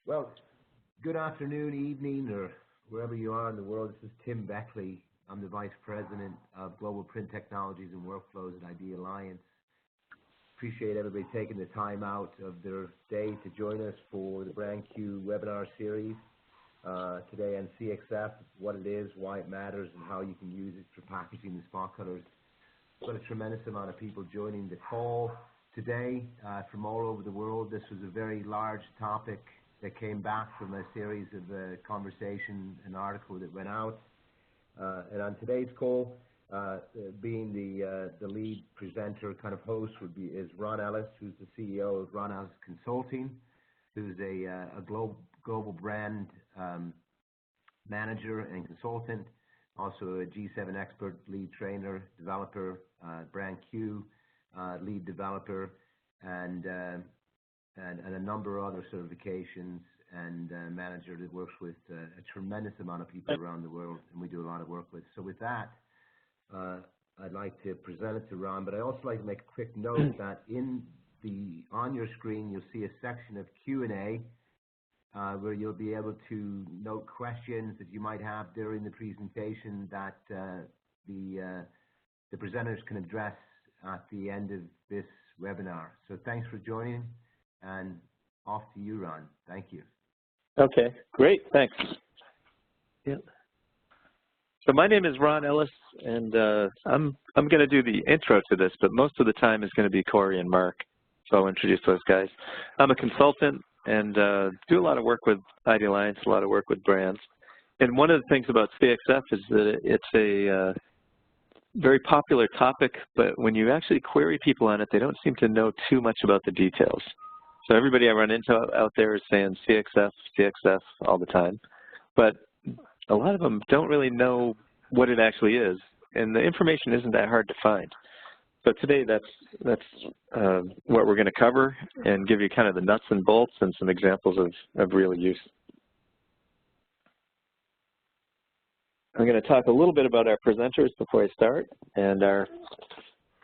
Well, good afternoon, evening, or wherever you are in the world. This is Tim Baechle. I'm the Vice President of Global Print Technologies and Workflows at Idealliance. Appreciate everybody taking the time out of their day to join us for the BrandQ webinar series today on CxF, what it is, why it matters, and how you can use it for packaging the spot colors. We've got a tremendous amount of people joining the call today from all over the world. This was a very large topic that came back from a series of conversation, an article that went out. And on today's call, being the lead presenter, kind of host, is Ron Ellis, who's the CEO of Ron Ellis Consulting, who's a global brand manager and consultant, also a G7 expert, lead trainer, developer, BrandQ lead developer, and a number of other certifications, and manager that works with a tremendous amount of people around the world, and we do a lot of work with. So with that, I'd like to present it to Ron, but I also like to make a quick note that on your screen you'll see a section of Q&A where you'll be able to note questions that you might have during the presentation that the presenters can address at the end of this webinar. So thanks for joining, and off to you, Ron. Thank you. Okay, great, thanks. Yeah. So my name is Ron Ellis, and I'm going to do the intro to this, but most of the time is going to be Cory and Marc, so I'll introduce those guys. I'm a consultant and do a lot of work with Idealliance, a lot of work with brands. And one of the things about CxF is that it's a very popular topic, but when you actually query people on it, they don't seem to know too much about the details. So everybody I run into out there is saying CxF, CxF all the time, but a lot of them don't really know what it actually is, and the information isn't that hard to find. So today that's what we're going to cover and give you kind of the nuts and bolts and some examples of real use. I'm going to talk a little bit about our presenters before I start, and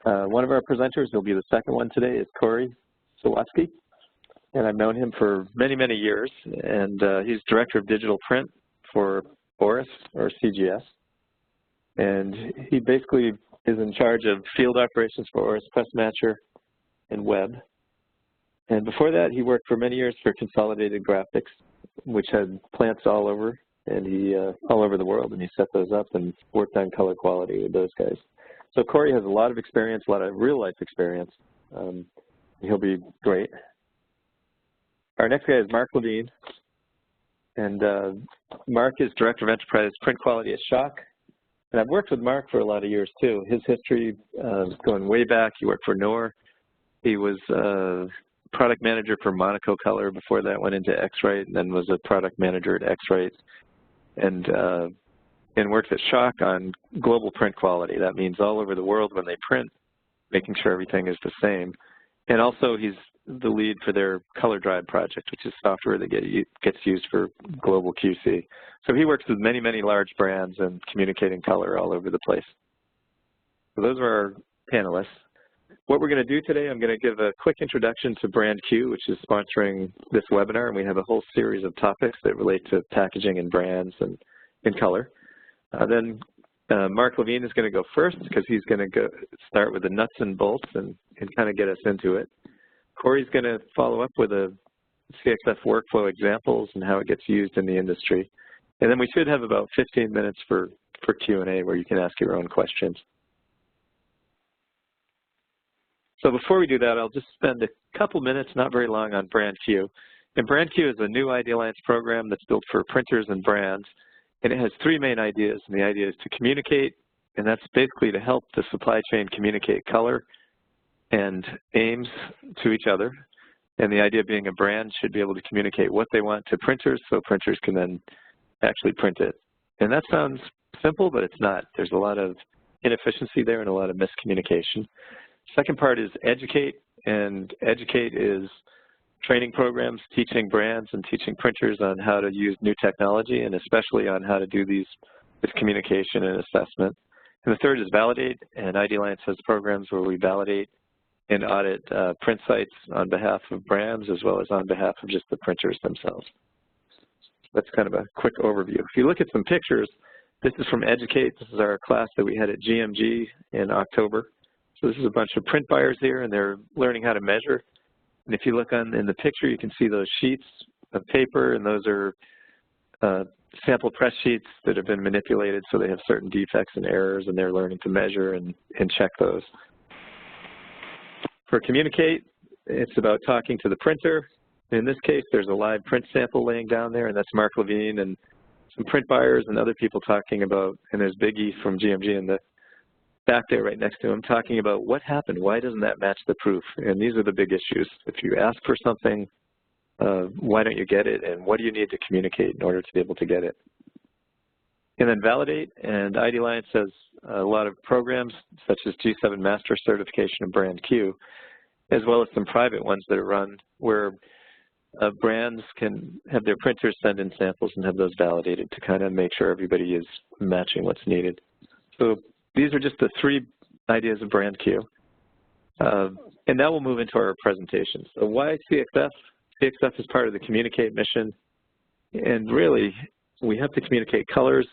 one of our presenters, will be the second one today, is Cory Sawatzki, and I've known him for many, many years, and he's Director of Digital Print for ORIS, or CGS, and he basically is in charge of field operations for ORIS Pressmatcher and Web. And before that, he worked for many years for Consolidated Graphics, which had plants all over, and all over the world, and he set those up and worked on color quality with those guys. So Cory has a lot of experience, a lot of real-life experience. He'll be great. Our next guy is Marc Levine, and Marc is Director of Enterprise Print Quality at Schawk. And I've worked with Marc for a lot of years, too. His history is going way back. He worked for Knorr. He was product manager for Monaco Color. Before that, went into X-Rite, and then was a product manager at X-Rite, and worked at Schawk on global print quality. That means all over the world when they print, making sure everything is the same. And also, he's the lead for their Color Drive project, which is software that gets used for global QC. So he works with many, many large brands and communicating color all over the place. So those are our panelists. What we're going to do today, I'm going to give a quick introduction to BrandQ, which is sponsoring this webinar, and we have a whole series of topics that relate to packaging and brands and color. Then Marc Levine is going to go first because he's going to start with the nuts and bolts and kind of get us into it. Cory's going to follow up with a CxF workflow examples and how it gets used in the industry. And then we should have about 15 minutes for Q&A where you can ask your own questions. So before we do that, I'll just spend a couple minutes, not very long, on BrandQ. And BrandQ is a new Idealliance program that's built for printers and brands. And it has three main ideas. And the idea is to communicate, and that's basically to help the supply chain communicate color and aims to each other. And the idea being a brand should be able to communicate what they want to printers so printers can then actually print it. And that sounds simple, but it's not. There's a lot of inefficiency there and a lot of miscommunication. Second part is educate, and educate is training programs, teaching brands and teaching printers on how to use new technology, and especially on how to do this communication and assessment. And the third is validate, and Idealliance has programs where we validate and audit print sites on behalf of brands as well as on behalf of just the printers themselves. that's kind of a quick overview. If you look at some pictures, this is from Educate. This is our class that we had at GMG in October. So this is a bunch of print buyers here, and they're learning how to measure. And if you look in the picture, you can see those sheets of paper, and those are sample press sheets that have been manipulated, so they have certain defects and errors, and they're learning to measure and check those. For Communicate, it's about talking to the printer. In this case, there's a live print sample laying down there, and that's Marc Levine and some print buyers and other people talking about, and there's Biggie from GMG in the back there right next to him, talking about what happened, why doesn't that match the proof? And these are the big issues. If you ask for something, why don't you get it, and what do you need to communicate in order to be able to get it? And then Validate, and Idealliance has a lot of programs such as G7 Master Certification and BrandQ, as well as some private ones that are run where brands can have their printers send in samples and have those validated to kind of make sure everybody is matching what's needed. So these are just the 3 ideas of BrandQ. And now we'll move into our presentation. So why CxF? CxF is part of the Communicate mission. And really, we have to communicate colors,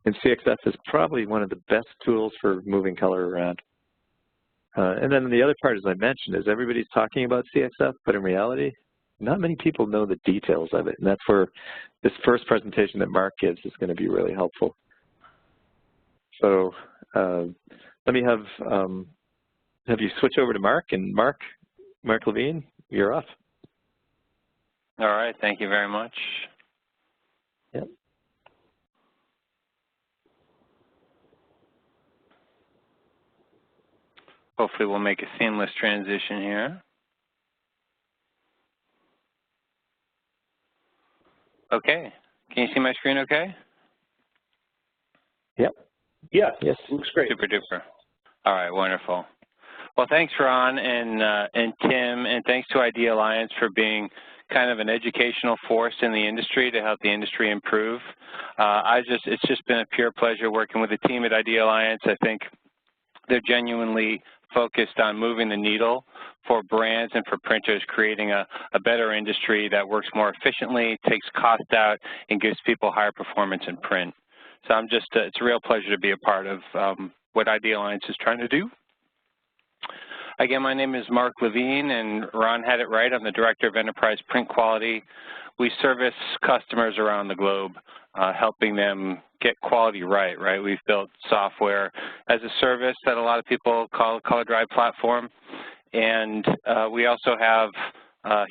and CxF is probably one of the best tools for moving color around. And then the other part, as I mentioned, is everybody's talking about CxF, but in reality, not many people know the details of it. And that's where this first presentation that Marc gives is going to be really helpful. So let me have you switch over to Marc, and Marc Levine, you're off. All right, thank you very much. Yep. Hopefully we'll make a seamless transition here. Okay, can you see my screen okay? Yep. Yeah, yes, looks great. Super duper. All right, wonderful. Well, thanks, Ron and Tim, and thanks to Idealliance for being kind of an educational force in the industry to help the industry improve. It's just been a pure pleasure working with the team at Idealliance. I think they're genuinely focused on moving the needle for brands and for printers, creating a better industry that works more efficiently, takes cost out, and gives people higher performance in print. So it's a real pleasure to be a part of what Idealliance is trying to do. Again, my name is Marc Levine, and Ron had it right. I'm the Director of Enterprise Print Quality. We service customers around the globe, helping them get quality right. We've built software as a service that a lot of people call a color drive platform, and we also have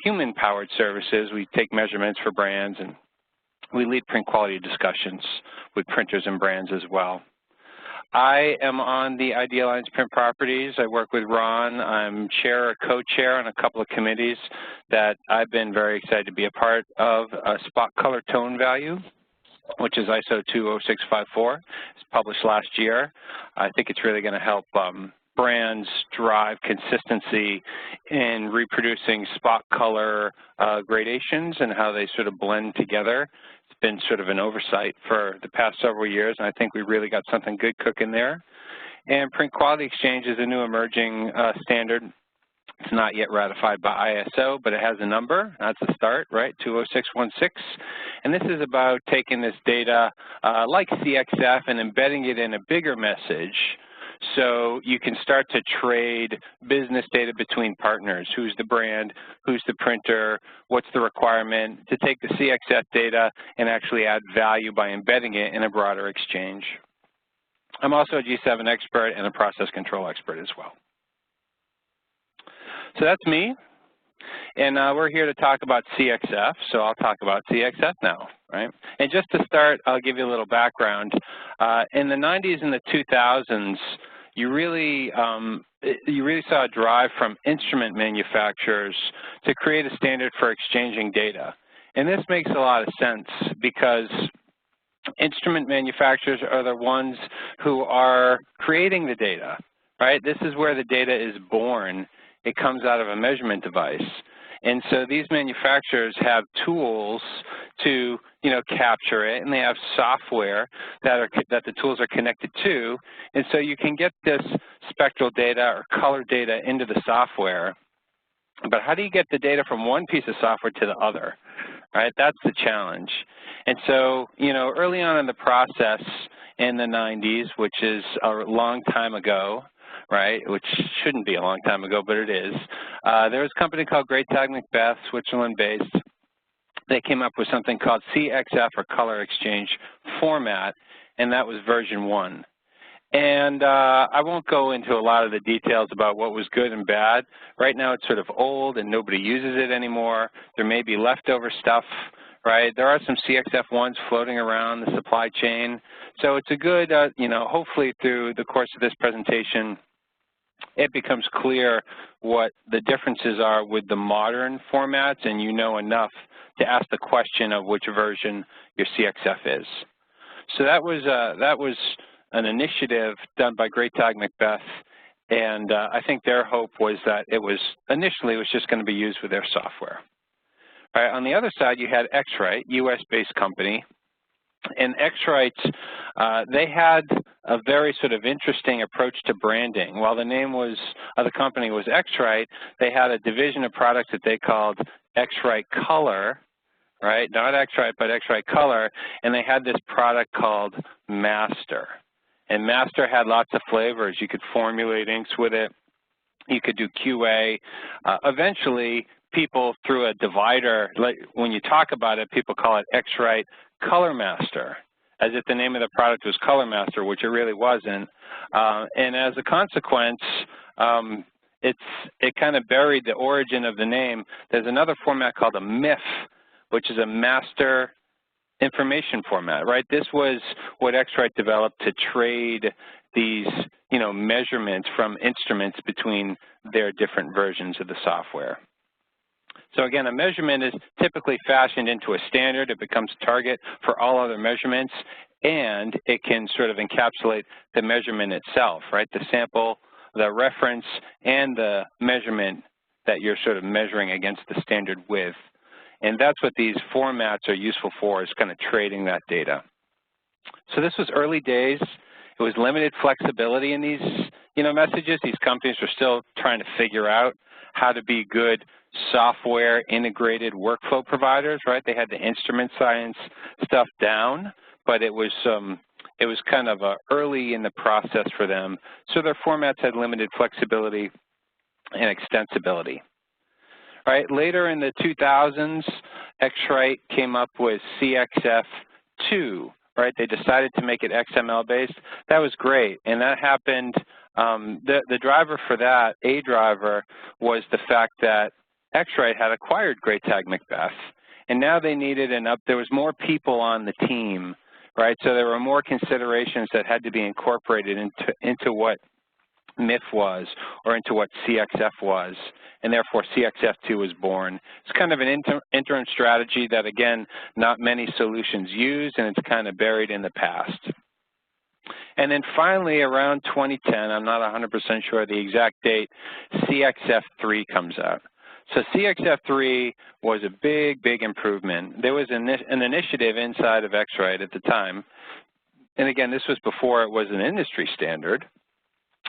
human-powered services. We take measurements for brands, and we lead print quality discussions with printers and brands as well. I am on the Idealliance Print Properties. I work with Ron. I'm chair or co-chair on a couple of committees that I've been very excited to be a part of. Spot color tone value, which is ISO 20654. It's published last year. I think it's really going to help brands drive consistency in reproducing spot color gradations and how they sort of blend together. It's been sort of an oversight for the past several years, and I think we really got something good cooking there. And Print Quality Exchange is a new emerging standard. It's not yet ratified by ISO, but it has a number. That's a start, 20616. And this is about taking this data like CxF and embedding it in a bigger message so you can start to trade business data between partners. Who's the brand? Who's the printer? What's the requirement? To take the CxF data and actually add value by embedding it in a broader exchange. I'm also a G7 expert and a process control expert as well. So that's me, and we're here to talk about CxF, so I'll talk about CxF now, And just to start, I'll give you a little background. In the 90s and the 2000s, you really saw a drive from instrument manufacturers to create a standard for exchanging data. And this makes a lot of sense because instrument manufacturers are the ones who are creating the data, This is where the data is born. It comes out of a measurement device. And so these manufacturers have tools to, capture it, and they have software that the tools are connected to. And so you can get this spectral data or color data into the software. But how do you get the data from one piece of software to the other? That's the challenge. And so, you know, early on in the process in the 90s, which is a long time ago, right, which shouldn't be a long time ago, but it is, there was a company called Greytag Macbeth, Switzerland-based. They came up with something called CxF, or Color Exchange Format, and that was version 1. And I won't go into a lot of the details about what was good and bad. Right now it's sort of old and nobody uses it anymore. There may be leftover stuff, right? There are some CxF ones floating around the supply chain. So it's a good, you know, hopefully through the course of this presentation, it becomes clear what the differences are with the modern formats, and you know enough to ask the question of which version your CxF is. So that was an initiative done by Greytag Macbeth, and I think their hope was that it was initially just going to be used with their software. All right, on the other side, you had X-Rite, US-based company, and X-Rite, they had a very sort of interesting approach to branding. While the name of the company was X-Rite, they had a division of products that they called X-Rite Color, right? Not X-Rite, but X-Rite Color, and they had this product called Master. And Master had lots of flavors. You could formulate inks with it. You could do QA. Eventually, people through a divider, like when you talk about it, people call it X-Rite Color Master, as if the name of the product was Color Master, which it really wasn't. And as a consequence, it kind of buried the origin of the name. There's another format called a MIF, which is a Master Information Format, right? This was what X-Rite developed to trade these, you know, measurements from instruments between their different versions of the software. So again, a measurement is typically fashioned into a standard. It becomes a target for all other measurements, and it can sort of encapsulate the measurement itself, right? The sample, the reference, and the measurement that you're sort of measuring against the standard with. And that's what these formats are useful for, is kind of trading that data. So this was early days. It was limited flexibility in these, you know, messages. These companies were still trying to figure out how to be good software integrated workflow providers, right? They had the instrument science stuff down, but it was kind of early in the process for them. So their formats had limited flexibility and extensibility. Right, later in the 2000s, X-Rite came up with CxF 2, right? They decided to make it XML based. That was great, and that happened, the driver for that, a driver, was the fact that X-Rite had acquired Greytag Macbeth, and now they needed there was more people on the team, right? So there were more considerations that had to be incorporated into what MIF was, or into what CxF was, and therefore CxF 2 was born. It's kind of an interim strategy that, again, not many solutions use, and it's kind of buried in the past. And then finally, around 2010, I'm not 100% sure of the exact date, CxF 3 comes out. So CxF 3 was a big, big improvement. There was an initiative inside of X-Rite at the time, and again, this was before it was an industry standard,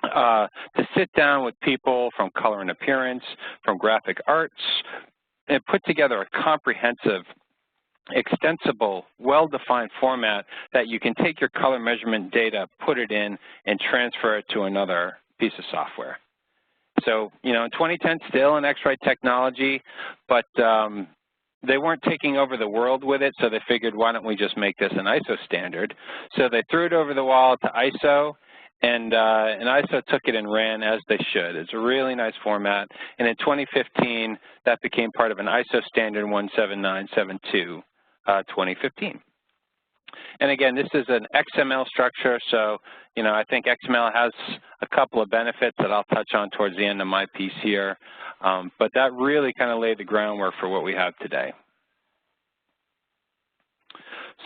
to sit down with people from color and appearance, from graphic arts, and put together a comprehensive, extensible, well-defined format that you can take your color measurement data, put it in, and transfer it to another piece of software. So, you know, in 2010, still an X-Rite technology, but they weren't taking over the world with it, so they figured, why don't we just make this an ISO standard? So they threw it over the wall to ISO, and ISO took it and ran as they should. It's a really nice format, and in 2015, that became part of an ISO standard 17972, 2015. And again, this is an XML structure, so, you know, I think XML has a couple of benefits that I'll touch on towards the end of my piece here, but that really kind of laid the groundwork for what we have today.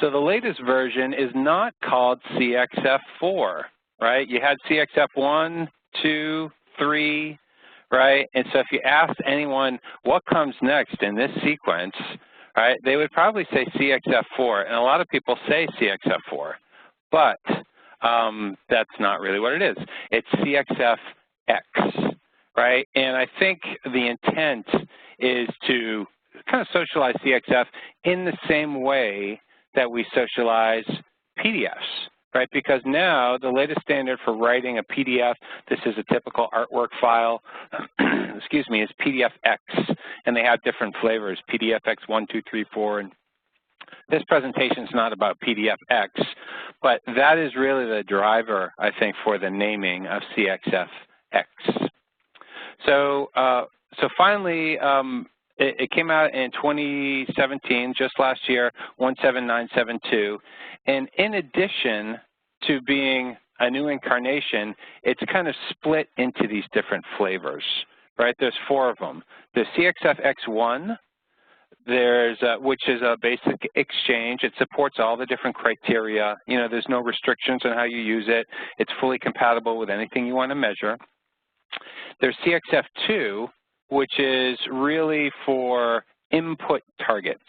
So the latest version is not called CxF 4. Right? You had CxF 1, 2, 3, right? And so if you ask anyone what comes next in this sequence, right, they would probably say CxF 4, and a lot of people say CxF 4, but that's not really what it is. It's CxF X, right? And I think the intent is to kind of socialize CxF in the same way that we socialize PDFs, right? Because now the latest standard for writing a PDF, this is a typical artwork file, excuse me, is PDFX, and they have different flavors, PDFX 1, 2, 3, 4, and this presentation is not about PDFX, but that is really the driver, I think, for the naming of CxFX. So, finally, it came out in 2017, just last year, 17972. And in addition to being a new incarnation, it's kind of split into these different flavors, right? There's 4 of them. There's CxF X1, which is a basic exchange. It supports all the different criteria. You know, there's no restrictions on how you use it. It's fully compatible with anything you want to measure. There's CxF 2, which is really for input targets,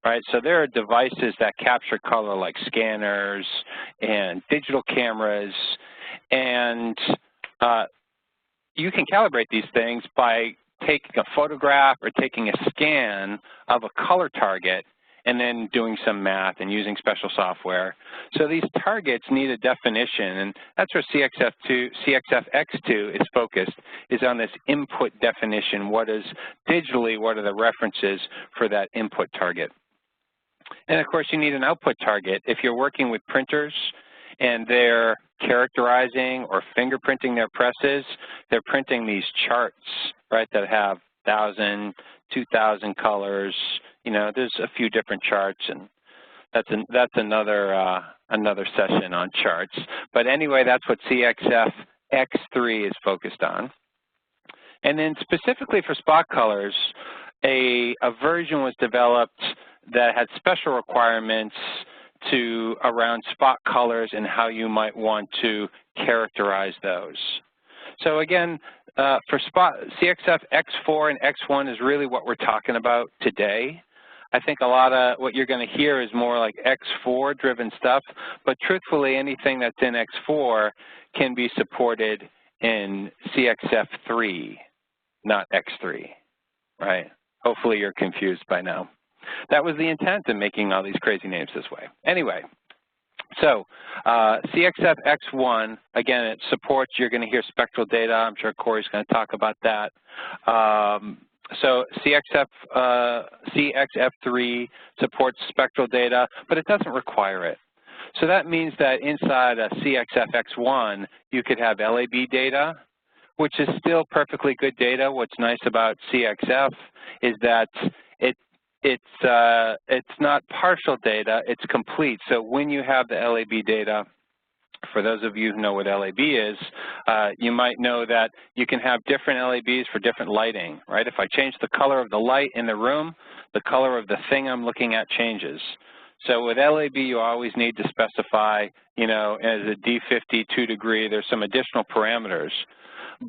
right? So there are devices that capture color like scanners and digital cameras, and you can calibrate these things by taking a photograph or taking a scan of a color target and then doing some math and using special software. So these targets need a definition, and that's where CxF X2 is focused, is on this input definition. What are the references for that input target? And of course, you need an output target. If you're working with printers and they're characterizing or fingerprinting their presses, they're printing these charts, right, that have 1,000, 2,000 colors. You know, there's a few different charts, and that's another session on charts. But anyway, that's what CxF X3 is focused on. And then specifically for spot colors, a version was developed that had special requirements around spot colors and how you might want to characterize those. So again, for CxF X4 and X1 is really what we're talking about today. I think a lot of what you're going to hear is more like X4-driven stuff, but truthfully, anything that's in X4 can be supported in CxF3, not X3, right? Hopefully you're confused by now. That was the intent in making all these crazy names this way. Anyway, so CxF X1, again, it supports, you're going to hear spectral data. I'm sure Cory's going to talk about that. So CxF3 supports spectral data, but it doesn't require it. So that means that inside a CxF X1, you could have LAB data, which is still perfectly good data. What's nice about CxF is that it's not partial data, it's complete. So when you have the LAB data, for those of you who know what LAB is, you might know that you can have different LABs for different lighting, right? If I change the color of the light in the room, the color of the thing I'm looking at changes. So with LAB, you always need to specify, you know, as a D50, 2 degree, there's some additional parameters.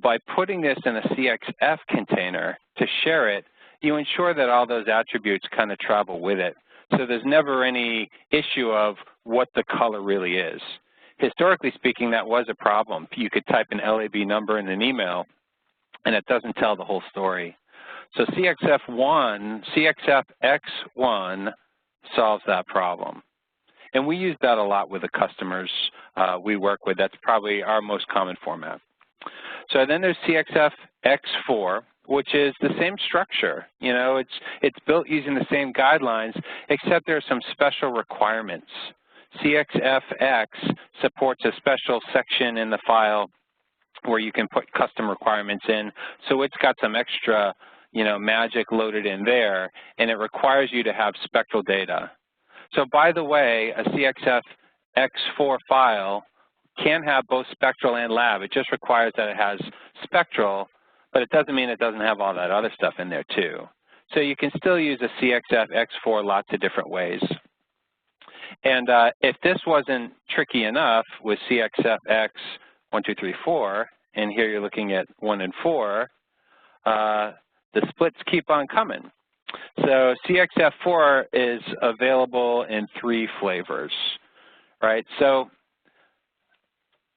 By putting this in a CxF container to share it, you ensure that all those attributes kind of travel with it. So there's never any issue of what the color really is. Historically speaking, that was a problem. You could type an LAB number in an email, and it doesn't tell the whole story. So CxF X1 solves that problem. And we use that a lot with the customers we work with. That's probably our most common format. So then there's CxF X4, which is the same structure. You know, it's built using the same guidelines, except there are some special requirements. CxFX supports a special section in the file where you can put custom requirements in. So it's got some extra, you know, magic loaded in there, and it requires you to have spectral data. So by the way, a CxF X4 file can have both spectral and lab. It just requires that it has spectral, but it doesn't mean it doesn't have all that other stuff in there too. So you can still use a CxF X4 lots of different ways. And if this wasn't tricky enough with CxF X 1, 2, 3, 4, and here you're looking at 1 and 4, the splits keep on coming. So CxF 4 is available in 3 flavors, right? So,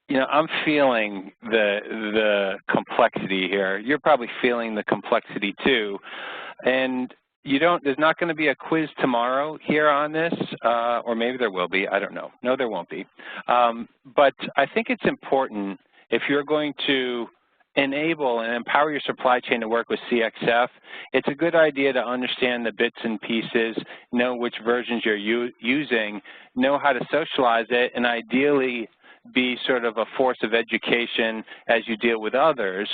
you know, I'm feeling the complexity here. You're probably feeling the complexity too. And there's not going to be a quiz tomorrow here on this, or maybe there will be, I don't know. No, there won't be. But I think it's important if you're going to enable and empower your supply chain to work with CxF, it's a good idea to understand the bits and pieces, know which versions you're using, know how to socialize it, and ideally be sort of a force of education as you deal with others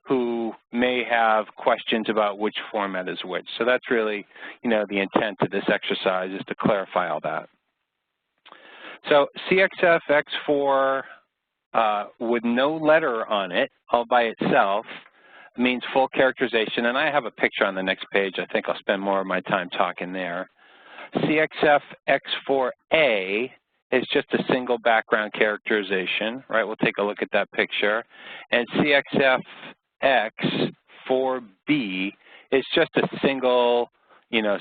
who may have questions about which format is which. So that's really, the intent of this exercise is to clarify all that. So CxF X4 with no letter on it, all by itself, means full characterization. And I have a picture on the next page. I think I'll spend more of my time talking there. CxF X4A is just a single background characterization, right? We'll take a look at that picture. And CxF X4B is just a single,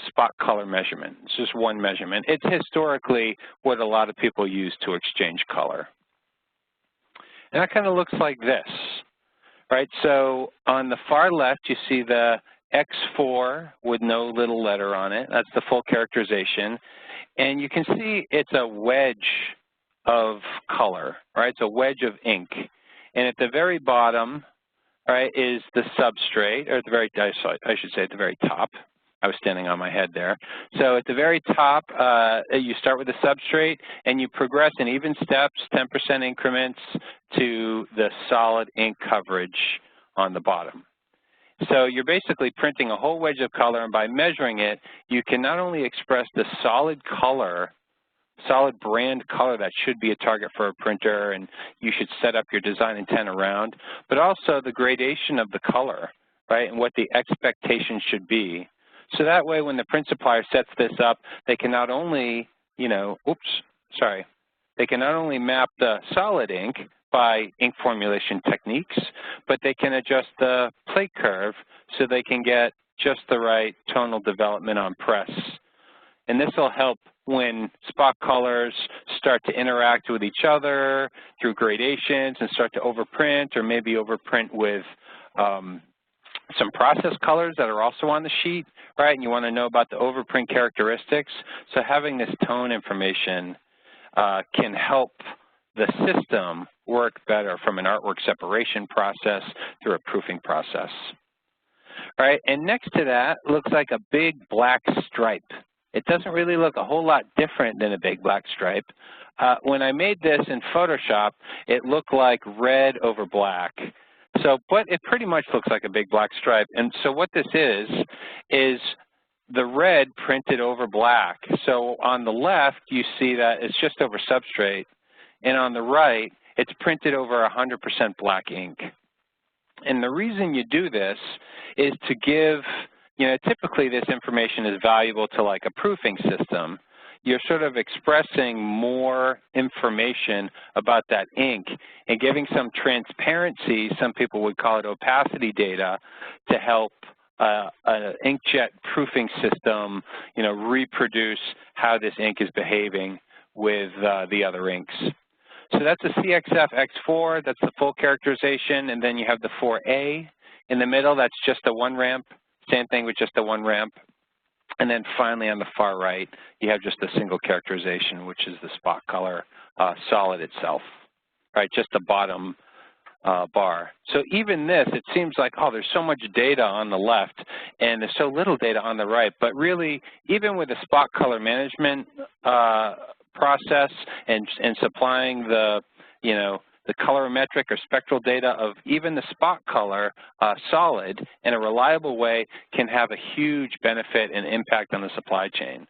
spot color measurement. It's just one measurement. It's historically what a lot of people use to exchange color. And that kind of looks like this, right? So on the far left, you see the X4 with no little letter on it. That's the full characterization. And you can see it's a wedge of color, right? It's a wedge of ink. And at the very bottom, right, is the substrate, or at the very, I should say at the very top. I was standing on my head there. So at the very top, you start with the substrate, and you progress in even steps, 10% increments, to the solid ink coverage on the bottom. So you're basically printing a whole wedge of color, and by measuring it, you can not only express the solid color, solid brand color that should be a target for a printer, and you should set up your design intent around, but also the gradation of the color, right, and what the expectation should be. So that way, when the print supplier sets this up, they can not only, they can not only map the solid ink by ink formulation techniques, but they can adjust the plate curve so they can get just the right tonal development on press. And this will help when spot colors start to interact with each other through gradations and start to overprint, or maybe overprint with some process colors that are also on the sheet, right? And you want to know about the overprint characteristics. So having this tone information can help the system work better from an artwork separation process through a proofing process. All right, and next to that looks like a big black stripe. It doesn't really look a whole lot different than a big black stripe. When I made this in Photoshop, it looked like red over black. So, but it pretty much looks like a big black stripe. And so what this is the red printed over black. So on the left, you see that it's just over substrate. And on the right, it's printed over 100% black ink. And the reason you do this is to give, typically this information is valuable to like a proofing system. You're sort of expressing more information about that ink and giving some transparency, some people would call it opacity data, to help an inkjet proofing system, reproduce how this ink is behaving with the other inks. So that's a CxF X4, that's the full characterization, and then you have the 4A in the middle, that's just a one ramp, same thing with just a one ramp. And then finally on the far right, you have just a single characterization, which is the spot color solid itself, right, just the bottom bar. So even this, it seems like, oh, there's so much data on the left and there's so little data on the right, but really, even with the spot color management process and supplying the, the colorimetric or spectral data of even the spot color solid in a reliable way can have a huge benefit and impact on the supply chain.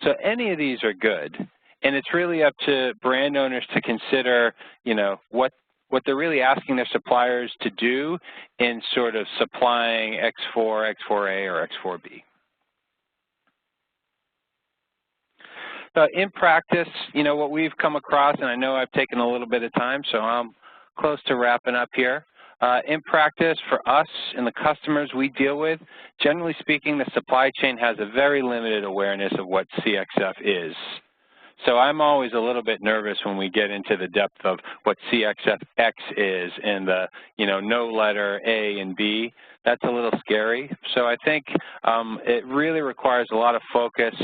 So any of these are good. And it's really up to brand owners to consider, what they're really asking their suppliers to do in sort of supplying X4, X4A, or X4B. In practice, what we've come across, and I know I've taken a little bit of time, so I'm close to wrapping up here. In practice, for us and the customers we deal with, generally speaking, the supply chain has a very limited awareness of what CxF is. So I'm always a little bit nervous when we get into the depth of what CxF X is and the, no letter A and B. that's a little scary. So I think it really requires a lot of focus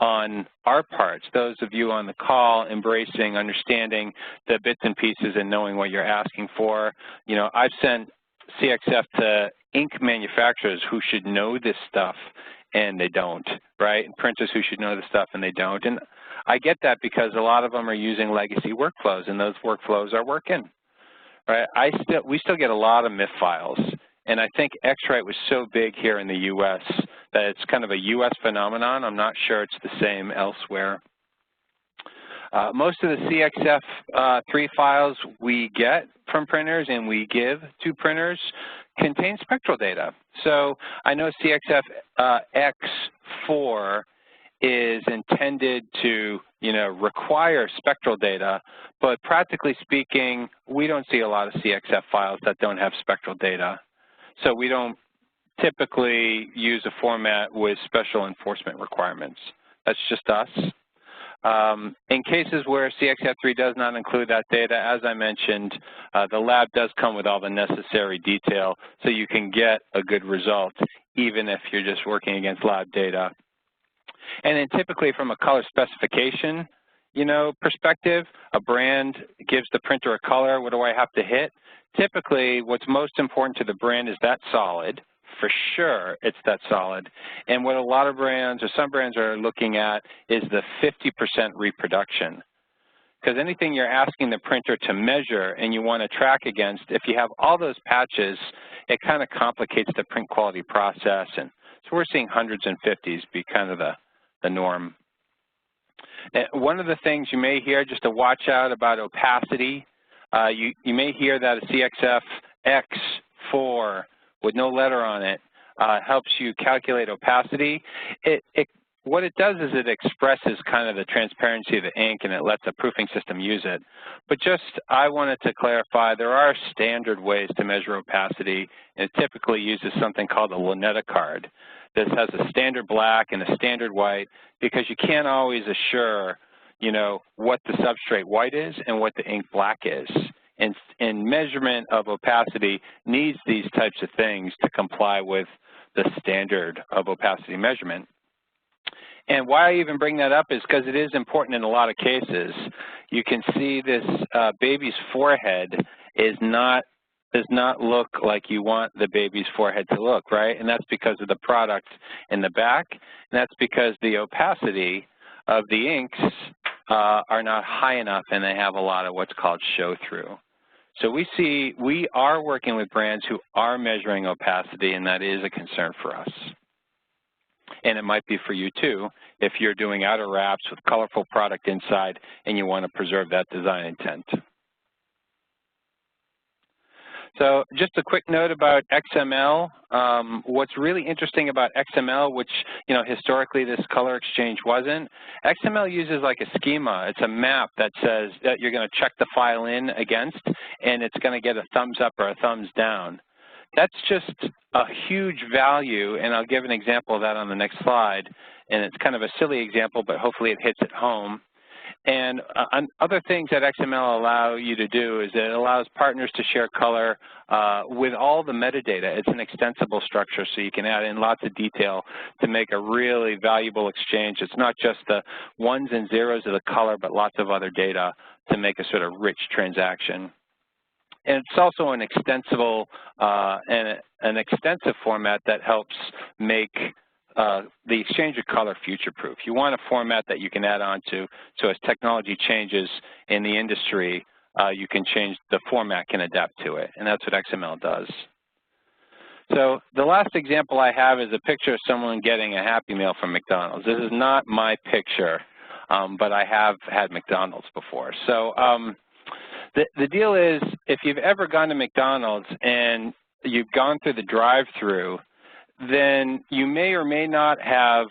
on our parts, those of you on the call embracing, understanding the bits and pieces and knowing what you're asking for. You know, I've sent CxF to ink manufacturers who should know this stuff and they don't, right? And printers who should know this stuff and they don't. And I get that because a lot of them are using legacy workflows and those workflows are working, right? We still get a lot of MIF files. And I think X-Write was so big here in the U.S. that it's kind of a U.S. phenomenon. I'm not sure it's the same elsewhere. Most of the CxF 3 files we get from printers and we give to printers contain spectral data. So I know CxF X4 is intended to, you know, require spectral data, but practically speaking, we don't see a lot of CxF files that don't have spectral data. So we don't typically use a format with special enforcement requirements. That's just us. In cases where CxF 3 does not include that data, as I mentioned, the lab does come with all the necessary detail so you can get a good result, even if you're just working against lab data. And then typically from a color specification, you know, perspective, a brand gives the printer a color. What do I have to hit? Typically, what's most important to the brand is that solid. For sure, it's that solid. And what a lot of brands or some brands are looking at is the 50% reproduction. Because anything you're asking the printer to measure and you want to track against, if you have all those patches, it kind of complicates the print quality process. And so we're seeing hundreds and 50s be kind of the norm. One of the things you may hear, just to watch out about opacity, you may hear that a CxF X4 with no letter on it helps you calculate opacity. What it does is it expresses kind of the transparency of the ink and it lets a proofing system use it. But just, I wanted to clarify, there are standard ways to measure opacity, and it typically uses something called a Lunetta card. This has a standard black and a standard white because you can't always assure, you know, what the substrate white is and what the ink black is. And measurement of opacity needs these types of things to comply with the standard of opacity measurement. And why I even bring that up is because it is important in a lot of cases. You can see this baby's forehead does not look like you want the baby's forehead to look, right? And that's because of the product in the back, and that's because the opacity of the inks are not high enough and they have a lot of what's called show-through. So we are working with brands who are measuring opacity, and that is a concern for us. And it might be for you too if you're doing outer wraps with colorful product inside and you want to preserve that design intent. So just a quick note about XML. What's really interesting about XML, which, you know, historically this color exchange wasn't, XML uses like a schema. It's a map that says that you're going to check the file in against, and it's going to get a thumbs up or a thumbs down. That's just a huge value, and I'll give an example of that on the next slide. And it's kind of a silly example, but hopefully it hits it home. And other things that XML allow you to do is it allows partners to share color with all the metadata. It's an extensible structure, so you can add in lots of detail to make a really valuable exchange. It's not just the ones and zeros of the color, but lots of other data to make a sort of rich transaction. And it's also an extensible and an extensive format that helps make the exchange of color future-proof. You want a format that you can add on to, so as technology changes in the industry, you can change, the format can adapt to it, and that's what XML does. So the last example I have is a picture of someone getting a Happy Meal from McDonald's. This is not my picture, but I have had McDonald's before. So the deal is, if you've ever gone to McDonald's and you've gone through the drive-through, then you may or may not have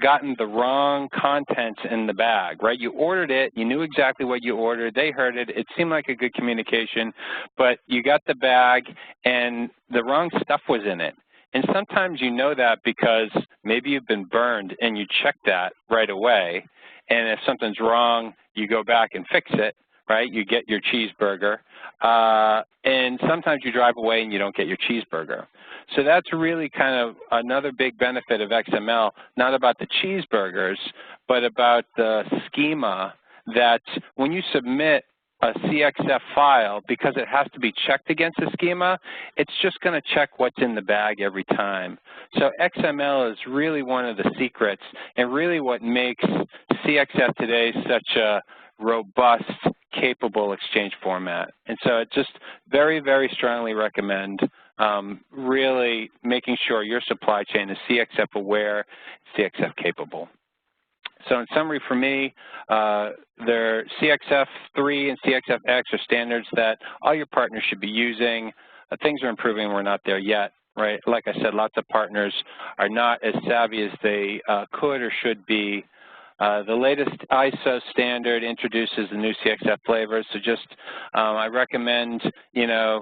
gotten the wrong contents in the bag, right? You ordered it, you knew exactly what you ordered, they heard it, it seemed like a good communication, but you got the bag and the wrong stuff was in it. And sometimes you know that because maybe you've been burned and you check that right away, and if something's wrong, you go back and fix it, right? You get your cheeseburger, and sometimes you drive away and you don't get your cheeseburger. So that's really kind of another big benefit of XML, not about the cheeseburgers, but about the schema that when you submit a CxF file, because it has to be checked against the schema, it's just going to check what's in the bag every time. So XML is really one of the secrets and really what makes CxF today such a robust, capable exchange format. And so I just very, very strongly recommend really making sure your supply chain is CxF aware, CxF capable. So in summary for me, their CxF 3 and CxF X are standards that all your partners should be using. Things are improving, we're not there yet, right? Like I said, lots of partners are not as savvy as they could or should be. The latest ISO standard introduces the new CxF flavors, so just I recommend,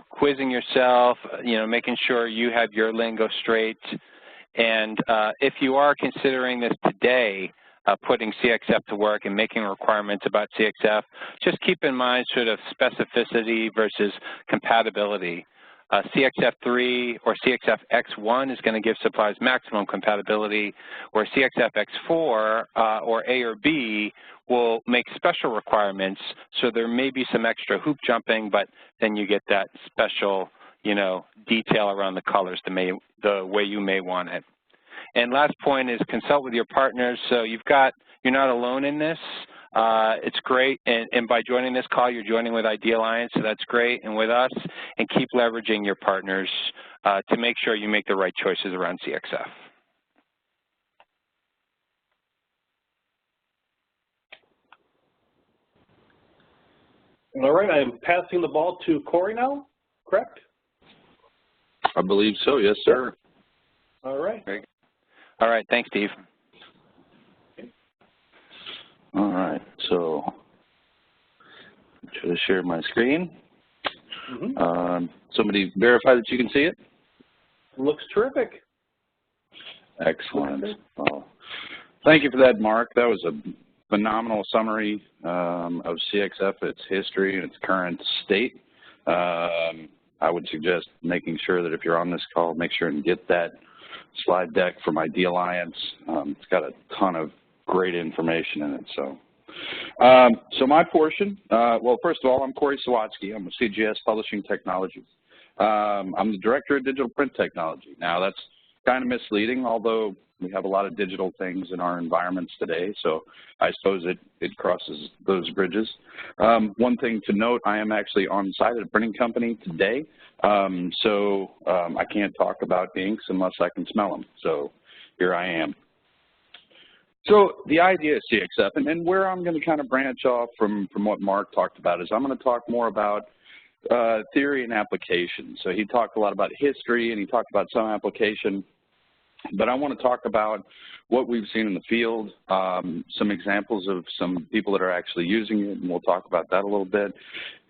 quizzing yourself, making sure you have your lingo straight. And if you are considering this today, putting CxF to work and making requirements about CxF, just keep in mind sort of specificity versus compatibility. CxF 3 or CxF X1 is going to give suppliers maximum compatibility, where CxF X4 or A or B will make special requirements, so there may be some extra hoop jumping, but then you get that special, detail around the colors the way you may want it. And last point is consult with your partners. So you're not alone in this. It's great, and by joining this call, you're joining with Idealliance, so that's great, and with us, and keep leveraging your partners to make sure you make the right choices around CxF. All right, I am passing the ball to Cory now, correct? I believe so, yes, sir. All right. Great. All right, thanks, Steve. All right, so should I share my screen? Somebody verify that you can see it? Looks terrific. Excellent. Well, thank you for that, Mark. That was a phenomenal summary of CxF, its history and its current state. I would suggest making sure that if you're on this call, make sure and get that slide deck from Idealliance. It's got a ton of great information in it. So my portion, well, first of all, I'm Cory Sawatzki. I'm with CGS Publishing Technologies. I'm the Director of Digital Print Technology. Now, that's kind of misleading, although we have a lot of digital things in our environments today, so I suppose it crosses those bridges. One thing to note, I am actually on site at a printing company today, so I can't talk about inks unless I can smell them, so here I am. So the idea of CxF, and where I'm going to kind of branch off from what Mark talked about, is I'm going to talk more about theory and application. So he talked a lot about history, and he talked about some application. But I want to talk about what we've seen in the field, some examples of some people that are actually using it, and we'll talk about that a little bit.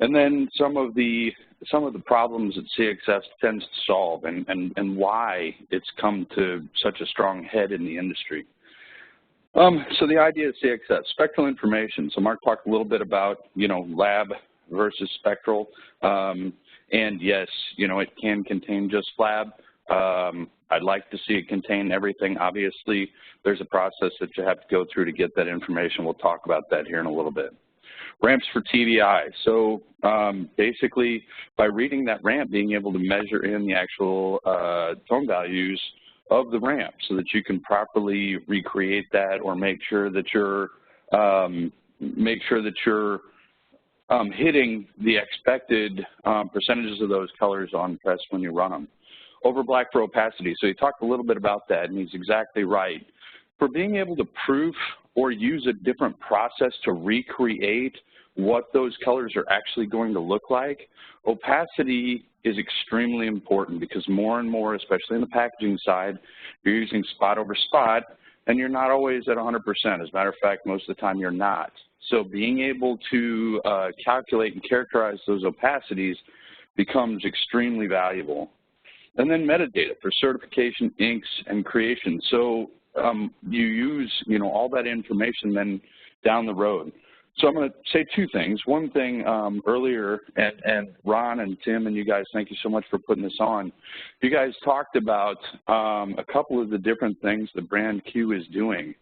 And then some of the problems that CxF tends to solve and why it's come to such a strong head in the industry. So the idea of CxF, spectral information. So Mark talked a little bit about, lab versus spectral. And yes, it can contain just lab. I'd like to see it contain everything. Obviously, there's a process that you have to go through to get that information. We'll talk about that here in a little bit. Ramps for TVI. So basically, by reading that ramp, being able to measure in the actual tone values of the ramp so that you can properly recreate that or make sure that you're hitting the expected percentages of those colors on press when you run them. Over black for opacity. So he talked a little bit about that, and he's exactly right. For being able to proof or use a different process to recreate what those colors are actually going to look like, opacity is extremely important because more and more, especially in the packaging side, you're using spot over spot, and you're not always at 100%. As a matter of fact, most of the time you're not. So being able to calculate and characterize those opacities becomes extremely valuable. And then metadata for certification, inks, and creation. So you use, all that information then down the road. So I'm going to say two things. One thing earlier, and Ron and Tim and you guys, thank you so much for putting this on. You guys talked about a couple of the different things that BrandQ is doing.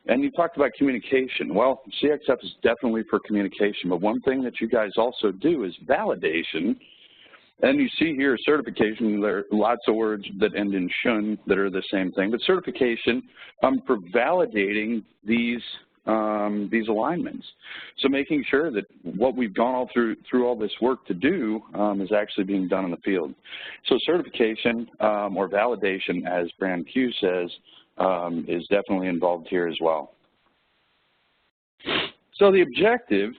And you talked about communication. Well, CxF is definitely for communication, but one thing that you guys also do is validation. And you see here certification, there are lots of words that end in shun that are the same thing, but certification for validating these alignments. So making sure that what we've gone all through all this work to do is actually being done in the field. So certification or validation, as BrandQ says, is definitely involved here as well. So the objective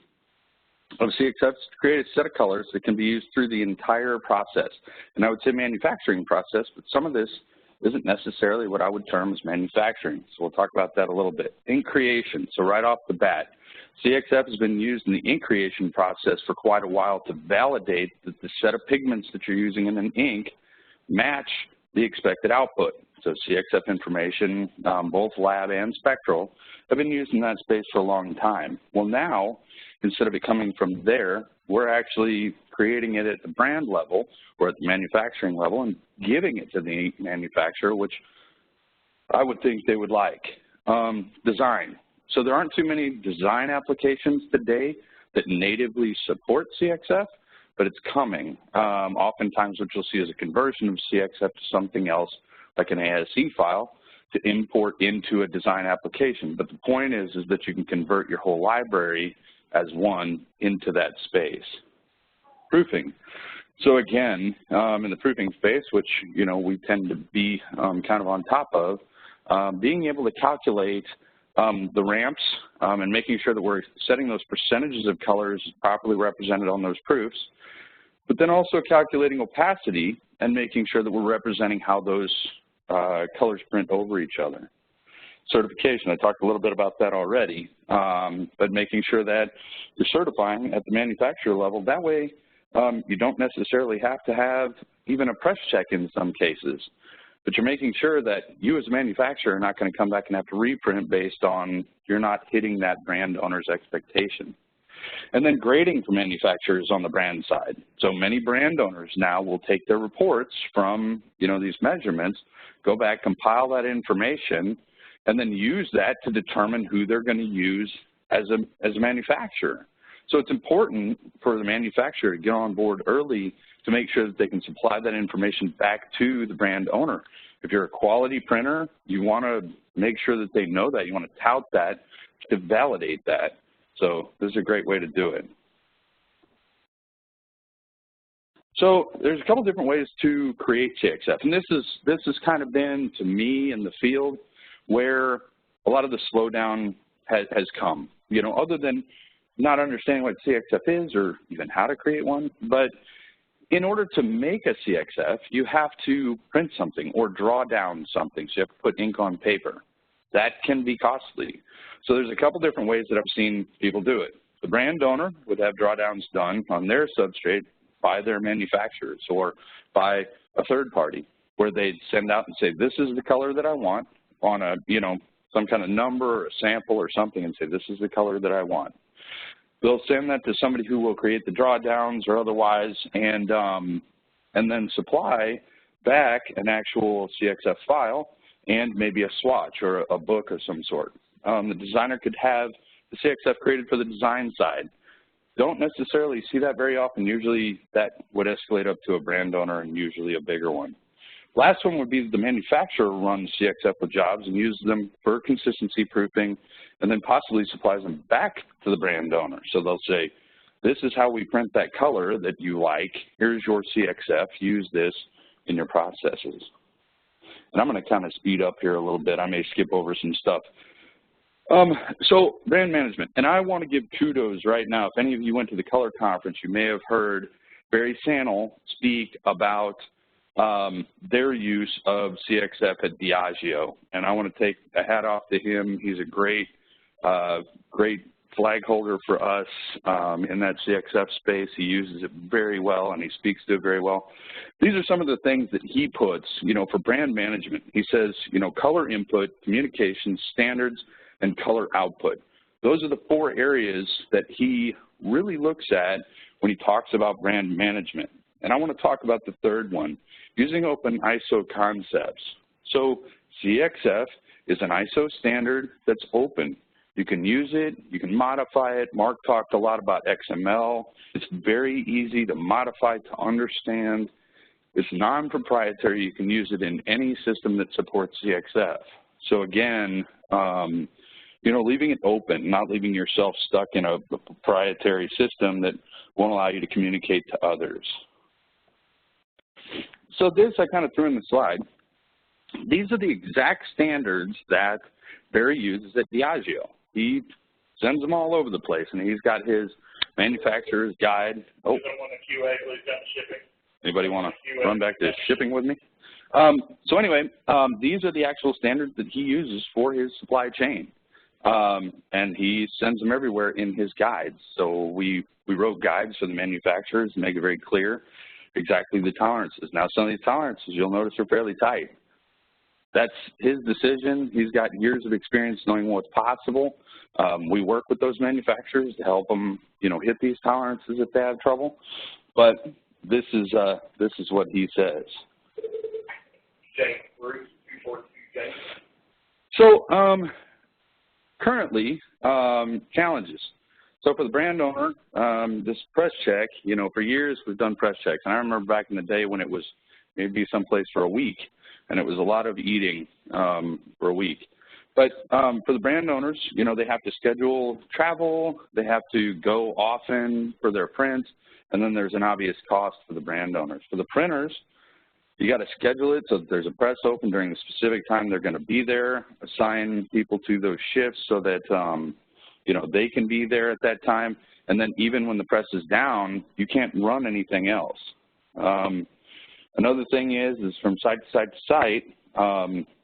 of CxF is to create a set of colors that can be used through the entire process. And I would say manufacturing process, but some of this isn't necessarily what I would term as manufacturing. So we'll talk about that a little bit. Ink creation, so right off the bat, CxF has been used in the ink creation process for quite a while to validate that the set of pigments that you're using in an ink match the expected output. So CxF information, both lab and spectral, have been used in that space for a long time. Well now, instead of it coming from there, we're actually creating it at the brand level or at the manufacturing level and giving it to the manufacturer, which I would think they would like. Design. So there aren't too many design applications today that natively support CxF, but it's coming. Oftentimes what you'll see is a conversion of CxF to something else, like an ASE file, to import into a design application. But the point is that you can convert your whole library as one into that space. Proofing. So again, in the proofing space, which we tend to be kind of on top of, being able to calculate the ramps and making sure that we're setting those percentages of colors properly represented on those proofs, but then also calculating opacity and making sure that we're representing how those colors print over each other. Certification, I talked a little bit about that already, but making sure that you're certifying at the manufacturer level. That way, you don't necessarily have to have even a press check in some cases, but you're making sure that you as a manufacturer are not going to come back and have to reprint based on you're not hitting that brand owner's expectation. And then grading for manufacturers on the brand side. So many brand owners now will take their reports from these measurements, go back, compile that information, and then use that to determine who they're going to use as a manufacturer. So it's important for the manufacturer to get on board early to make sure that they can supply that information back to the brand owner. If you're a quality printer, you want to make sure that they know that. You want to tout that to validate that. So this is a great way to do it. So there's a couple different ways to create CxF, and this has kind of been, to me in the field, where a lot of the slowdown has come, other than not understanding what CxF is or even how to create one. But in order to make a CxF, you have to print something or draw down something. So you have to put ink on paper. That can be costly. So there's a couple different ways that I've seen people do it. The brand owner would have drawdowns done on their substrate by their manufacturers or by a third party, where they'd send out and say, this is the color that I want on a, some kind of number or a sample or something, and say, this is the color that I want. They'll send that to somebody who will create the drawdowns or otherwise, and then supply back an actual CxF file and maybe a swatch or a book of some sort. The designer could have the CxF created for the design side. Don't necessarily see that very often. Usually that would escalate up to a brand owner and usually a bigger one. Last one would be the manufacturer runs CxF with jobs and uses them for consistency proofing, and then possibly supplies them back to the brand owner. So they'll say, this is how we print that color that you like. Here's your CxF. Use this in your processes. And I'm going to kind of speed up here a little bit. I may skip over some stuff. So brand management, and I want to give kudos right now. If any of you went to the color conference, you may have heard Barry Sannel speak about their use of CxF at Diageo, and I want to take a hat off to him. He's a great flag holder for us in that CxF space. He uses it very well, and he speaks to it very well. These are some of the things that he puts, for brand management. He says, color input, communications, standards, and color output. those are the 4 areas that he really looks at when he talks about brand management. And I want to talk about the 3rd one, using open ISO concepts. So CxF is an ISO standard that's open. You can use it, you can modify it. Marc talked a lot about XML. It's very easy to modify, to understand. It's non-proprietary. You can use it in any system that supports CxF. So again, you know, leaving it open, not leaving yourself stuck in a proprietary system that won't allow you to communicate to others. So this I kind of threw in the slide. These are the exact standards that Barry uses at Diageo. He sends them all over the place, and he's got his manufacturer's guide. Oh, anybody want to run back to shipping with me? So anyway, these are the actual standards that he uses for his supply chain. And he sends them everywhere in his guides. So we wrote guides for the manufacturers to make it very clear exactly the tolerances. Now, some of these tolerances, you'll notice, are fairly tight. That's his decision. He's got years of experience knowing what's possible. We work with those manufacturers to help them, you know, hit these tolerances if they have trouble. But this is what he says. So currently, challenges. So for the brand owner, this press check, you know, for years we've done press checks. And I remember back in the day when it was maybe someplace for a week, and it was a lot of eating for a week. But for the brand owners, you know, they have to schedule travel, they have to go often for their prints, and then there's an obvious cost for the brand owners. For the printers, you got to schedule it so that there's a press open during the specific time they're going to be there, assign people to those shifts so that, you know, they can be there at that time. And then even when the press is down, you can't run anything else. Another thing is from site to site to site,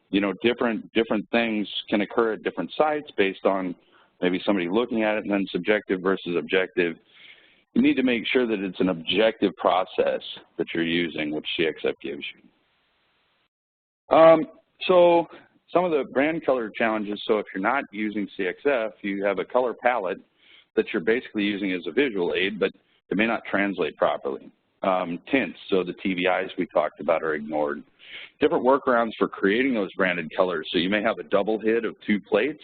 you know, different things can occur at different sites based on maybe somebody looking at it, and then subjective versus objective. You need to make sure that it's an objective process that you're using, which CxF gives you. So some of the brand color challenges, so if you're not using CxF, you have a color palette that you're basically using as a visual aid, but it may not translate properly. Tints, so the TVIs we talked about, are ignored. Different workarounds for creating those branded colors. So you may have a double hit of 2 plates.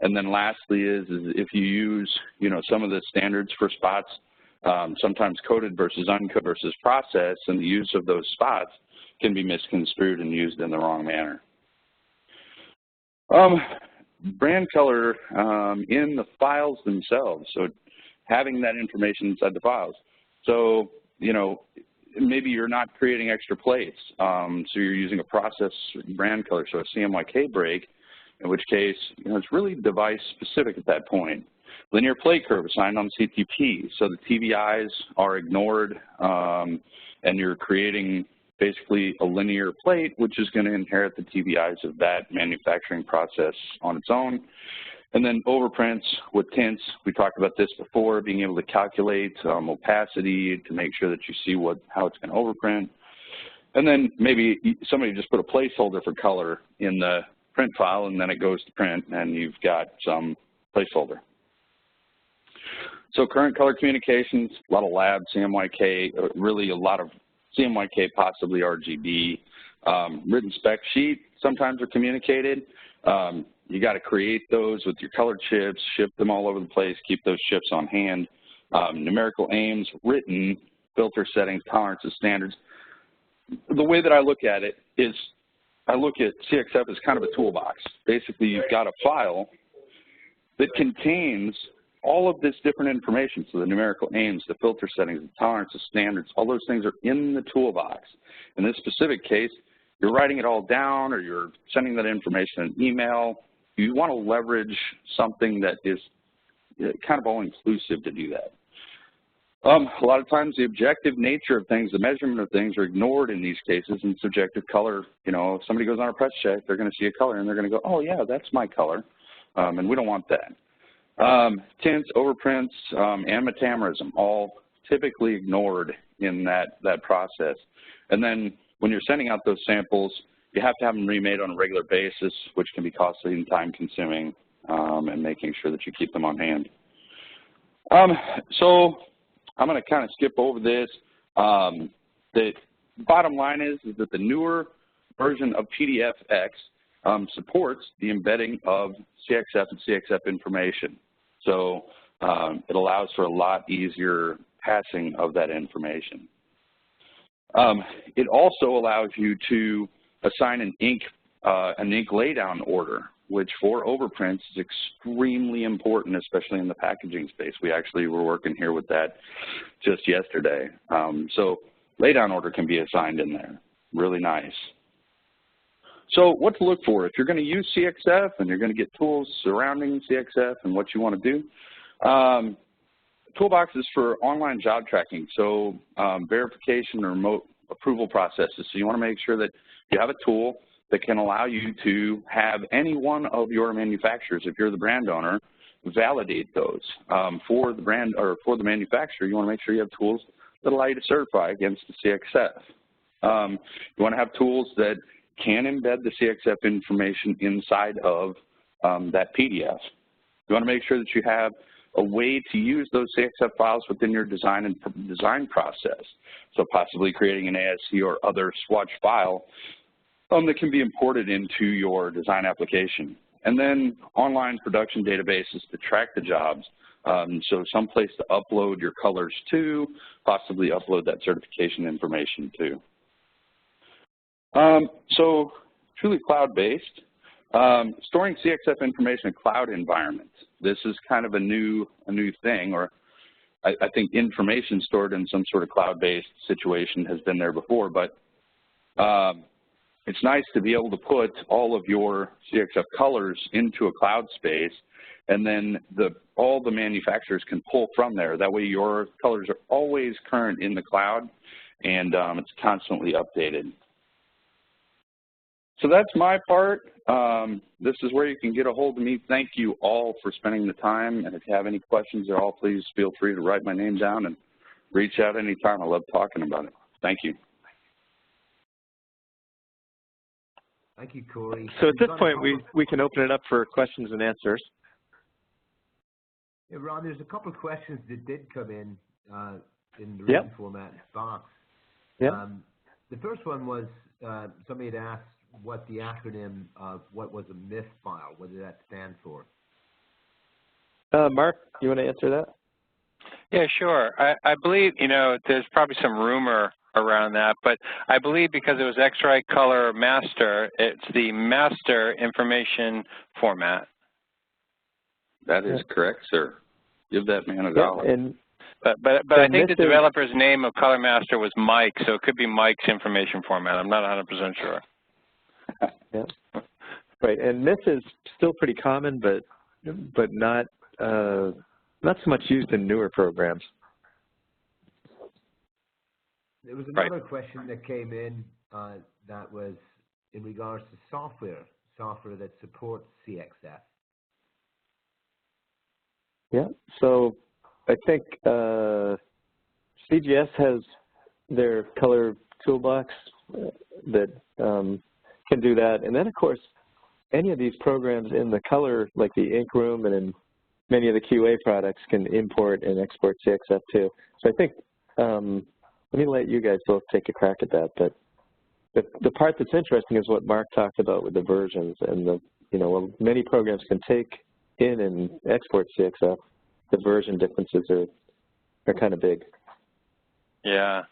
And then lastly is if you use, you know, some of the standards for spots, sometimes coded versus uncoded versus process, and the use of those spots can be misconstrued and used in the wrong manner. Brand color in the files themselves, so having that information inside the files. So, you know, maybe you're not creating extra plates, so you're using a process brand color, so a CMYK break, in which case, you know, it's really device specific at that point. Linear plate curve assigned on CTP, so the TVIs are ignored, and you're creating basically a linear plate, which is going to inherit the TVIs of that manufacturing process on its own. And then overprints with tints, we talked about this before, being able to calculate opacity to make sure that you see how it's going to overprint. And then maybe somebody just put a placeholder for color in the print file, and then it goes to print, and you've got some placeholder. So current color communications, a lot of lab, CMYK, really a lot of CMYK, possibly RGB. Written spec sheet sometimes are communicated. You got to create those with your colored chips, ship them all over the place, keep those chips on hand. Numerical aims, written, filter settings, tolerances, standards. The way that I look at it is I look at CxF as kind of a toolbox. Basically, you've got a file that contains all of this different information. So the numerical aims, the filter settings, the tolerances, standards, all those things are in the toolbox. In this specific case, you're writing it all down, or you're sending that information in an email. You want to leverage something that is kind of all-inclusive to do that. A lot of times the objective nature of things, the measurement of things are ignored in these cases, and subjective color, you know, if somebody goes on a press check, they're going to see a color and they're going to go, oh yeah, that's my color, and we don't want that. Tints, overprints, and metamerism, all typically ignored in that process. And then when you're sending out those samples, you have to have them remade on a regular basis, which can be costly and time-consuming. and making sure that you keep them on hand. So I'm going to kind of skip over this. The bottom line is that the newer version of PDFX supports the embedding of CxF and CxF information. So it allows for a lot easier passing of that information. It also allows you to assign an ink laydown order, which for overprints is extremely important, especially in the packaging space. We actually were working here with that just yesterday. So laydown order can be assigned in there. Really nice. So what to look for if you're going to use CxF and you're going to get tools surrounding CxF and what you want to do. Toolboxes for online job tracking, so verification or remote approval processes. So you want to make sure that you have a tool that can allow you to have any one of your manufacturers, if you're the brand owner, validate those. For the brand or for the manufacturer, you want to make sure you have tools that allow you to certify against the CxF. You want to have tools that can embed the CxF information inside of that PDF. You want to make sure that you have a way to use those CxF files within your design process. So possibly creating an ASC or other Swatch file that can be imported into your design application. And then online production databases to track the jobs. So someplace to upload your colors to, possibly upload that certification information to. So truly cloud-based. Storing CxF information in cloud environments. This is kind of a new thing, or I think information stored in some sort of cloud-based situation has been there before, but it's nice to be able to put all of your CxF colors into a cloud space, and then all the manufacturers can pull from there. That way your colors are always current in the cloud, and it's constantly updated. So that's my part. This is where you can get a hold of me. Thank you all for spending the time. And if you have any questions at all, please feel free to write my name down and reach out anytime. I love talking about it. Thank you. Thank you, Cory. So at this point, we can open it up for questions and answers. Yeah, Ron, there's a couple of questions that did come in the written format box. Yeah. The first one was somebody had asked what the acronym of what was a MIF file, what did that stand for? Marc, you want to answer that? Yeah, sure. I believe, there's probably some rumor around that, but I believe because it was X-Ray Color Master, it's the master information format. That is correct, sir. Give that man a dollar. But I think the developer's name of Color Master was Mike, so it could be Mike's information format. I'm not 100% sure. Yeah, right. And MIF is still pretty common, but not so much used in newer programs. There was another question that came in that was in regards to software that supports CxF. Yeah. So I think CGS has their color toolbox that can do that. And then, of course, any of these programs in the color, like the ink room and in many of the QA products, can import and export CxF too. So I think, let me let you guys both take a crack at that. But the part that's interesting is what Marc talked about with the versions. And, many programs can take in and export CxF. The version differences are kind of big. Yeah.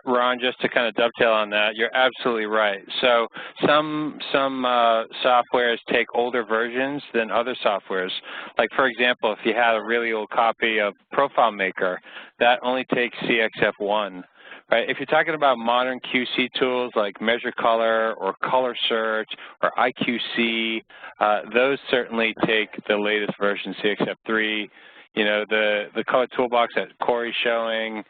Ron, just to kind of dovetail on that, you're absolutely right. So some softwares take older versions than other softwares. Like, for example, if you had a really old copy of Profile Maker, that only takes CxF1. Right? If you're talking about modern QC tools like Measure Color or Color Search or IQC, those certainly take the latest version, CxF3. The color toolbox that Cory's showing,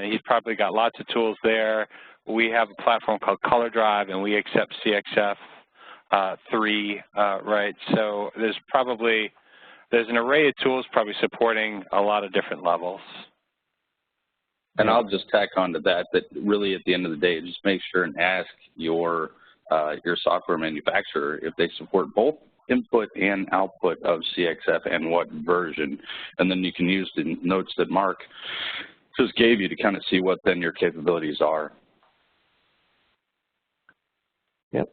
he's probably got lots of tools there. We have a platform called Color Drive, and we accept CxF 3, right? So there's an array of tools probably supporting a lot of different levels. And I'll just tack on to that really at the end of the day, just make sure and ask your software manufacturer if they support both input and output of CxF and what version. And then you can use the notes that Marc just gave you to kind of see what then your capabilities are. Yep.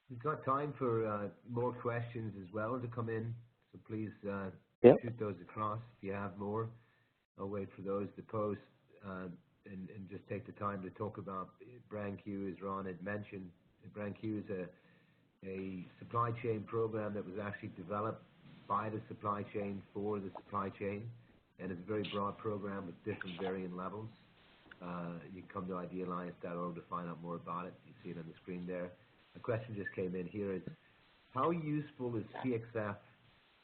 We've got time for more questions as well to come in, so please shoot those across if you have more. I'll wait for those to post and just take the time to talk about BrandQ, as Ron had mentioned. BrandQ is a supply chain program that was actually developed by the supply chain for the supply chain, and it's a very broad program with different varying levels. You can come to Idealliance.org to find out more about it. You see it on the screen there. A question just came in here. Is how useful is CxF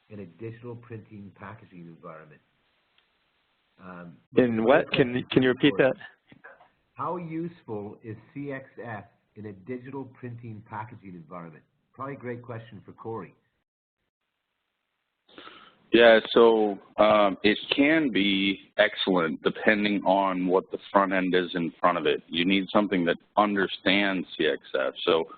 in a digital printing packaging environment? In what? Can you repeat that? How useful is CxF in a digital printing packaging environment? Probably a great question for Cory. Yeah, so it can be excellent depending on what the front end is in front of it. You need something that understands CxF. So,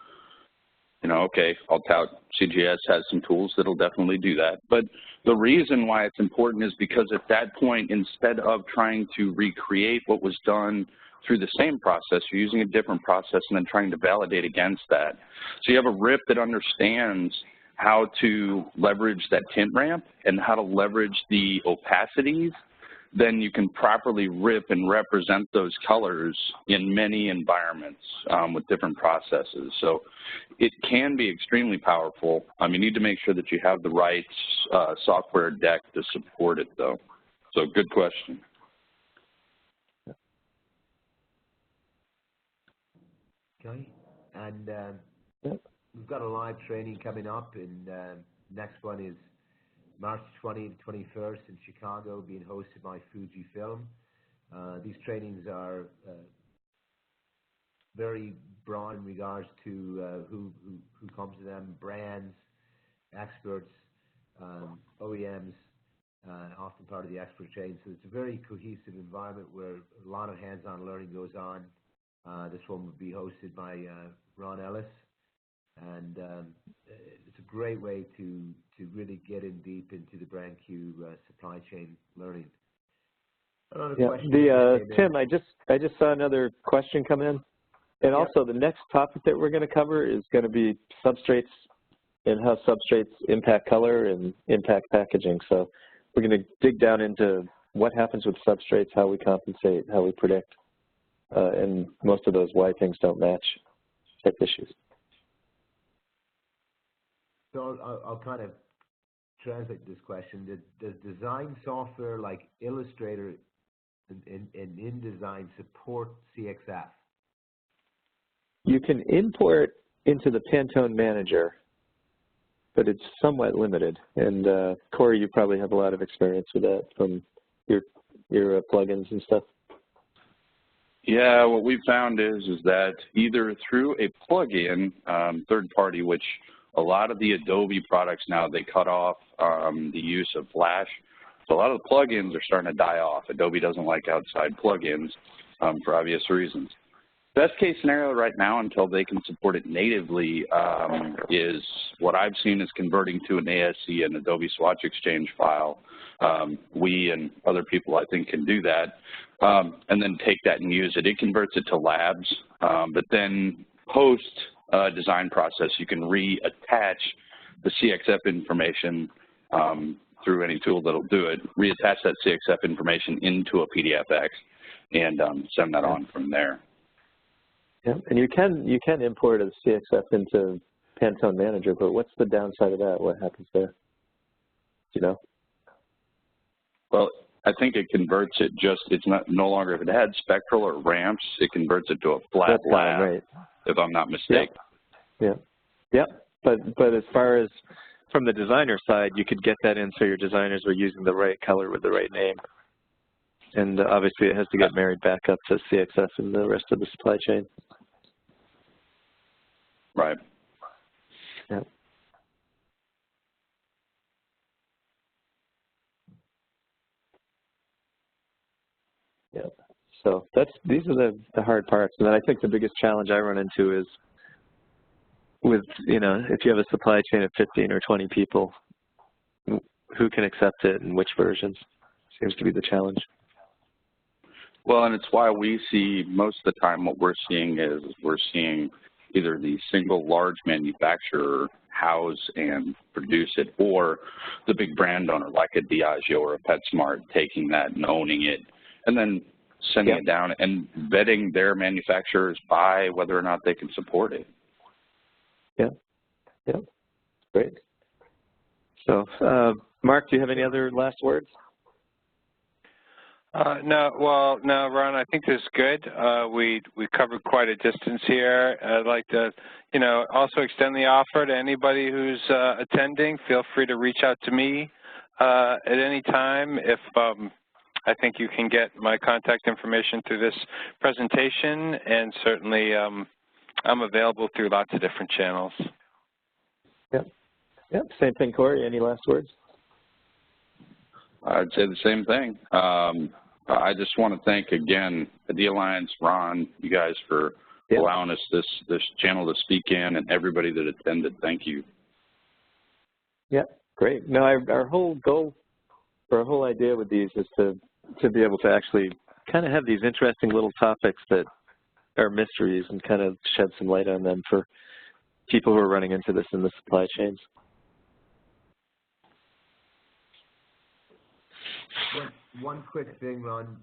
you know, okay, I'll tout CGS has some tools that'll definitely do that. But the reason why it's important is because at that point, instead of trying to recreate what was done through the same process, you're using a different process and then trying to validate against that. So you have a RIP that understands how to leverage that tint ramp and how to leverage the opacities, then you can properly rip and represent those colors in many environments with different processes. So it can be extremely powerful. You need to make sure that you have the right software deck to support it, though. So good question. Okay, and we've got a live training coming up, and next one is March 20 to 21st in Chicago, being hosted by Fujifilm. These trainings are very broad in regards to who comes to them: brands, experts, OEMs, often part of the expert chain. So it's a very cohesive environment where a lot of hands-on learning goes on. This one will be hosted by Ron Ellis, and it's a great way to really get in deep into the BrandQ supply chain learning. Tim, I just saw another question come in, and also the next topic that we're going to cover is going to be substrates and how substrates impact color and impact packaging. So we're going to dig down into what happens with substrates, how we compensate, how we predict, and most of those why things don't match type issues. So I'll kind of translate this question. Does design software like Illustrator and InDesign support CxF? You can import into the Pantone Manager, but it's somewhat limited. And Cory, you probably have a lot of experience with that from your plugins and stuff. Yeah, what we've found is that either through a plugin, third party, which a lot of the Adobe products now, they cut off the use of Flash. So a lot of the plugins are starting to die off. Adobe doesn't like outside plugins for obvious reasons. Best case scenario right now, until they can support it natively, is what I've seen is converting to an ASC, an Adobe Swatch Exchange file. We and other people, I think, can do that, and then take that and use it. It converts it to labs, but then post design process, you can reattach the CxF information through any tool that'll do it, reattach that CxF information into a PDFX and send that on from there. Yeah, and you can import a CxF into Pantone Manager, but what's the downside of that? What happens there? Do you know? Well, I think it converts it it's no longer, if it had spectral or ramps, it converts it to a flat lab, right, if I'm not mistaken. Yeah. But as far as from the designer side, you could get that in so your designers were using the right color with the right name. And obviously it has to get married back up to CxF and the rest of the supply chain. Right. Yeah. Yeah. So these are the hard parts. And then I think the biggest challenge I run into is with, if you have a supply chain of 15 or 20 people, who can accept it and which versions seems to be the challenge. Well, and it's why we see most of the time what we're seeing is we're seeing either the single large manufacturer house and produce it, or the big brand owner like a Diageo or a PetSmart taking that and owning it and then sending it down and vetting their manufacturers by whether or not they can support it. Yeah, great. So, Marc, do you have any other last words? No, Ron, I think this is good. We covered quite a distance here. I'd like to, also extend the offer to anybody who's attending. Feel free to reach out to me at any time. If I think you can get my contact information through this presentation, and certainly I'm available through lots of different channels. Yep. Same thing, Cory. Any last words? I'd say the same thing. I just want to thank again Idealliance, Ron, you guys for allowing us this channel to speak in, and everybody that attended. Thank you. Yeah, great. No, our whole goal, or our whole idea with these is to be able to actually kind of have these interesting little topics that are mysteries and kind of shed some light on them for people who are running into this in the supply chains. One quick thing, Ron.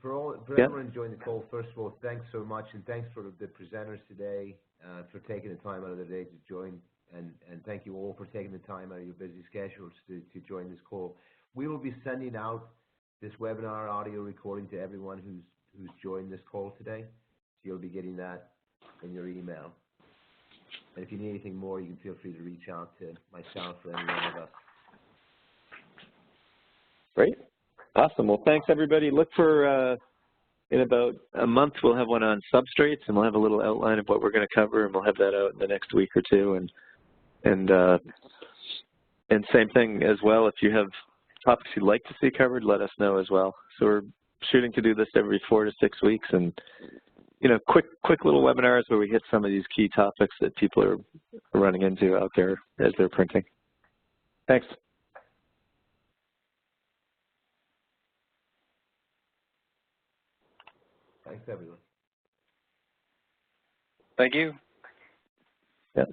For everyone joining the call, first of all, thanks so much, and thanks for the presenters today for taking the time out of their day to join, and thank you all for taking the time out of your busy schedules to join this call. We will be sending out this webinar audio recording to everyone who's joined this call today. So you'll be getting that in your email. And if you need anything more, you can feel free to reach out to myself or any one of us. Great. Awesome. Well, thanks, everybody. Look for, in about a month, we'll have one on substrates, and we'll have a little outline of what we're going to cover, and we'll have that out in the next week or two. And same thing as well, if you have topics you'd like to see covered, let us know as well. So we're shooting to do this every 4 to 6 weeks, and, quick little webinars where we hit some of these key topics that people are running into out there as they're printing. Thanks. Thanks, everyone. Thank you. Yeah.